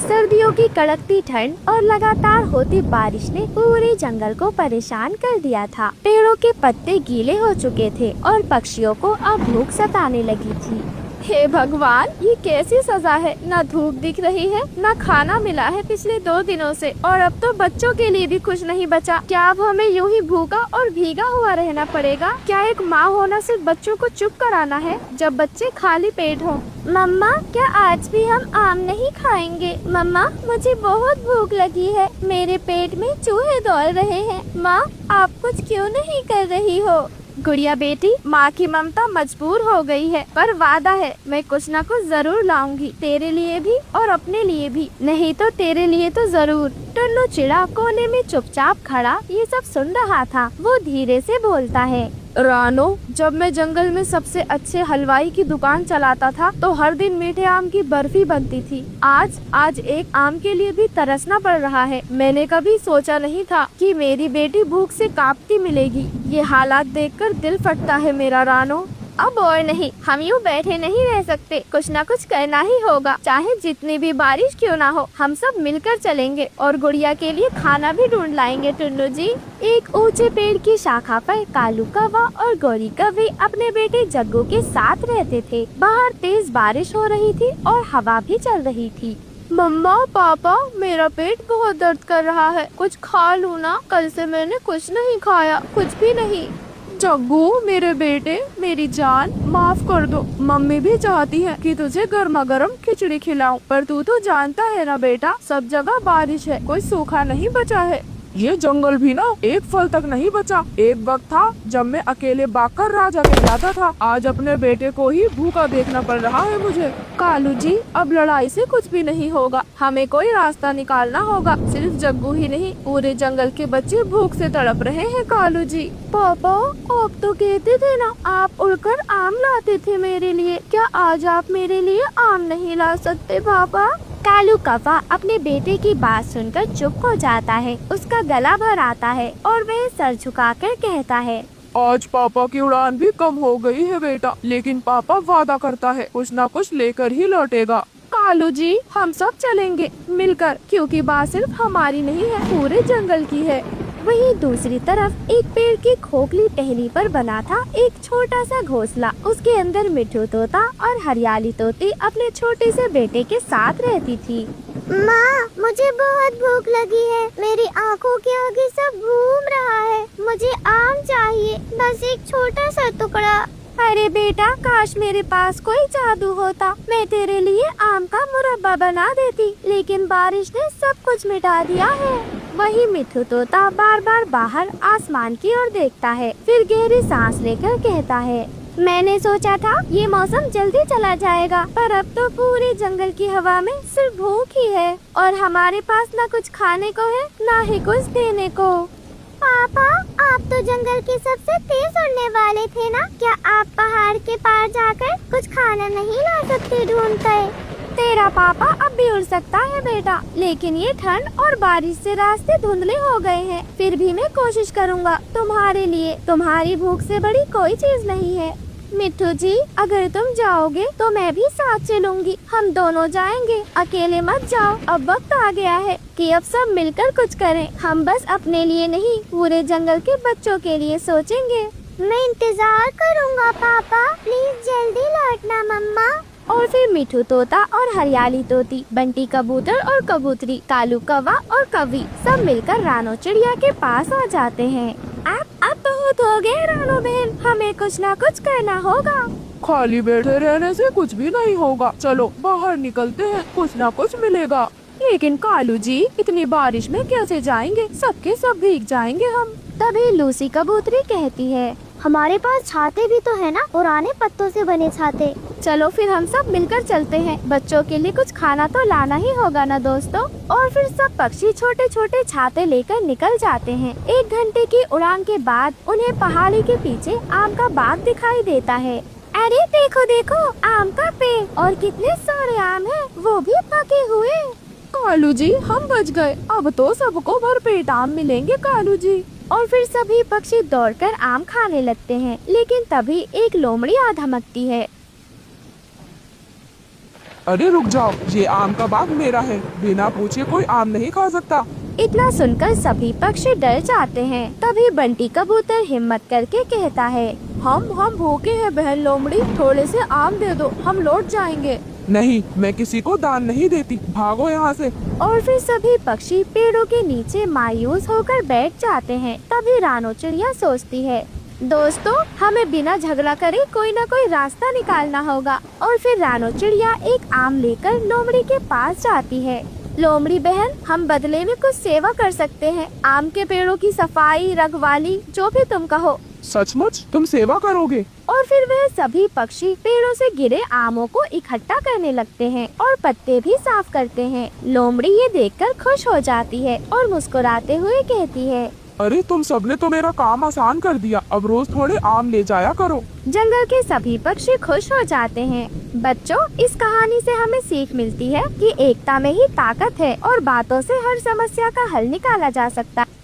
सर्दियों की कड़कती ठंड और लगातार होती बारिश ने पूरे जंगल को परेशान कर दिया था। पेड़ों के पत्ते गीले हो चुके थे और पक्षियों को अब भूख सताने लगी थी। हे भगवान, ये कैसी सजा है। न धूप दिख रही है, न खाना मिला है पिछले 2 दिनों से, और अब तो बच्चों के लिए भी कुछ नहीं बचा। क्या अब हमें यूं ही भूखा और भीगा हुआ रहना पड़ेगा? क्या एक माँ होना सिर्फ बच्चों को चुप कराना है जब बच्चे खाली पेट हों? मम्मा, क्या आज भी हम आम नहीं खाएंगे? मम्मा, मुझे बहुत भूख लगी है, मेरे पेट में चूहे दौड़ रहे हैं। माँ, आप कुछ क्यों नहीं कर रही हो? गुड़िया बेटी, माँ की ममता मजबूर हो गई है, पर वादा है मैं कुछ न कुछ जरूर लाऊंगी, तेरे लिए भी और अपने लिए भी। नहीं तो तेरे लिए तो जरूर। टुन्नू चिड़ा कोने में चुपचाप खड़ा ये सब सुन रहा था। वो धीरे से बोलता है, रानो, जब मैं जंगल में सबसे अच्छे हलवाई की दुकान चलाता था तो हर दिन मीठे आम की बर्फी बनती थी। आज एक आम के लिए भी तरसना पड़ रहा है। मैंने कभी सोचा नहीं था कि मेरी बेटी भूख से कांपती मिलेगी। ये हालात देखकर दिल फटता है मेरा रानो। अब और नहीं, हम यूँ बैठे नहीं रह सकते, कुछ न कुछ करना ही होगा। चाहे जितनी भी बारिश क्यों ना हो, हम सब मिलकर चलेंगे और गुड़िया के लिए खाना भी ढूंढ लाएंगे। टुन्नू जी। एक ऊंचे पेड़ की शाखा पर कालू कौवा और गौरी कौवी अपने बेटे जग्गू के साथ रहते थे। बाहर तेज बारिश हो रही थी और हवा भी चल रही थी। मम्मा, पापा, मेरा पेट बहुत दर्द कर रहा है, कुछ खा लूँ ना? कल से मैंने कुछ नहीं खाया, कुछ भी नहीं। जग्गू, मेरे बेटे, मेरी जान, माफ कर दो। मम्मी भी चाहती है कि तुझे गर्मा गर्म खिचड़ी खिलाऊं, पर तू तो जानता है ना बेटा, सब जगह बारिश है, कोई सूखा नहीं बचा है। ये जंगल भी ना एक फल तक नहीं बचा। एक वक्त था जब मैं अकेले बाकर राजा कहलाता था। आज अपने बेटे को ही भूखा देखना पड़ रहा है मुझे। कालू जी, अब लड़ाई से कुछ भी नहीं होगा, हमें कोई रास्ता निकालना होगा। सिर्फ जग्गू ही नहीं, पूरे जंगल के बच्चे भूख से तड़प रहे हैं। कालू जी। पापा, आप तो कहते थे ना आप उड़कर आम लाते थे मेरे लिए, क्या आज आप मेरे लिए आम नहीं ला सकते पापा? कालू कौवा अपने बेटे की बात सुनकर चुप हो जाता है। उसका गला भर आता है और वह सर झुकाकर कहता है, आज पापा की उड़ान भी कम हो गई है बेटा, लेकिन पापा वादा करता है कुछ न कुछ लेकर ही लौटेगा। कालू जी, हम सब चलेंगे मिलकर, क्योंकि बात सिर्फ हमारी नहीं है, पूरे जंगल की है। वहीं दूसरी तरफ एक पेड़ की खोखली टहनी पर बना था एक छोटा सा घोंसला। उसके अंदर मिट्ठू तोता और हरियाली तोती अपने छोटे से बेटे के साथ रहती थी। माँ, मुझे बहुत भूख लगी है, मेरी आँखों के आगे सब घूम रहा है, मुझे आम चाहिए, बस एक छोटा सा टुकड़ा। अरे बेटा, काश मेरे पास कोई जादू होता, मैं तेरे लिए आम का मुरब्बा बना देती, लेकिन बारिश ने सब कुछ मिटा दिया है। वही मिट्ठू तोता बार बार बाहर आसमान की ओर देखता है, फिर गहरी सांस लेकर कहता है, मैंने सोचा था ये मौसम जल्दी चला जाएगा, पर अब तो पूरे जंगल की हवा में सिर्फ भूख ही है और हमारे पास न कुछ खाने को है, न ही कुछ देने को। पापा, आप तो जंगल के सबसे तेज उड़ने वाले थे ना, क्या आप पहाड़ के पार जाकर कुछ खाना नहीं ला सकते ढूंढ कर? तेरा पापा अब भी उड़ सकता है बेटा, लेकिन ये ठंड और बारिश से रास्ते धुंधले हो गए हैं। फिर भी मैं कोशिश करूँगा तुम्हारे लिए, तुम्हारी भूख से बड़ी कोई चीज नहीं है। मिट्ठू जी, अगर तुम जाओगे तो मैं भी साथ चलूंगी, हम दोनों जाएंगे, अकेले मत जाओ। अब वक्त आ गया है कि अब सब मिलकर कुछ करें। हम बस अपने लिए नहीं, पूरे जंगल के बच्चों के लिए सोचेंगे। मैं इंतजार करूँगा पापा, प्लीज जल्दी लौटना मम्मा। और फिर मिट्ठू तोता और हरियाली तोती, बंटी कबूतर और कबूतरी, कालू कौवा और कौवी सब मिलकर रानो चिड़िया के पास आ जाते हैं। अब बहुत हो गए रानो बहन, हमें कुछ ना कुछ करना होगा। खाली बैठे रहने से कुछ भी नहीं होगा, चलो बाहर निकलते हैं, कुछ न कुछ मिलेगा। लेकिन कालू जी, इतनी बारिश में कैसे जाएंगे? सबके सब भीग जाएंगे हम। तभी लूसी कबूतरी कहती है, हमारे पास छाते भी तो है ना, पुराने पत्तों से बने छाते। चलो फिर हम सब मिलकर चलते हैं, बच्चों के लिए कुछ खाना तो लाना ही होगा ना दोस्तों। और फिर सब पक्षी छोटे छोटे छाते लेकर निकल जाते हैं। 1 घंटे की उड़ान के बाद उन्हें पहाड़ी के पीछे आम का बाग दिखाई देता है। अरे देखो देखो, आम का पेड़, और कितने सारे आम हैं, वो भी पके हुए। कालू जी, हम बच गए, अब तो सबको भरपेट आम मिलेंगे कालू जी। और फिर सभी पक्षी दौड़कर आम खाने लगते हैं, लेकिन तभी एक लोमड़ी आ धमकती है। अरे रुक जाओ, ये आम का बाग मेरा है, बिना पूछे कोई आम नहीं खा सकता। इतना सुनकर सभी पक्षी डर जाते हैं। तभी बंटी कबूतर हिम्मत करके कहता है, हम भूखे हैं बहन लोमड़ी, थोड़े से आम दे दो, हम लौट जाएंगे। नहीं, मैं किसी को दान नहीं देती, भागो यहाँ से। और फिर सभी पक्षी पेड़ों के नीचे मायूस होकर बैठ जाते हैं। तभी रानो चिड़िया सोचती है, दोस्तों हमें बिना झगड़ा करे कोई न कोई रास्ता निकालना होगा। और फिर रानो चिड़िया एक आम लेकर लोमड़ी के पास जाती है। लोमड़ी बहन, हम बदले में कुछ सेवा कर सकते हैं, आम के पेड़ों की सफाई, रखवाली, जो भी तुम कहो। सचमुच तुम सेवा करोगे? और फिर वह सभी पक्षी पेड़ों से गिरे आमों को इकट्ठा करने लगते हैं और पत्ते भी साफ करते हैं। लोमड़ी ये देखकर खुश हो जाती है और मुस्कुराते हुए कहती है, अरे तुम सबने तो मेरा काम आसान कर दिया, अब रोज थोड़े आम ले जाया करो। जंगल के सभी पक्षी खुश हो जाते हैं। बच्चों, इस कहानी से हमें सीख मिलती है कि एकता में ही ताकत है और बातों से हर समस्या का हल निकाला जा सकता है।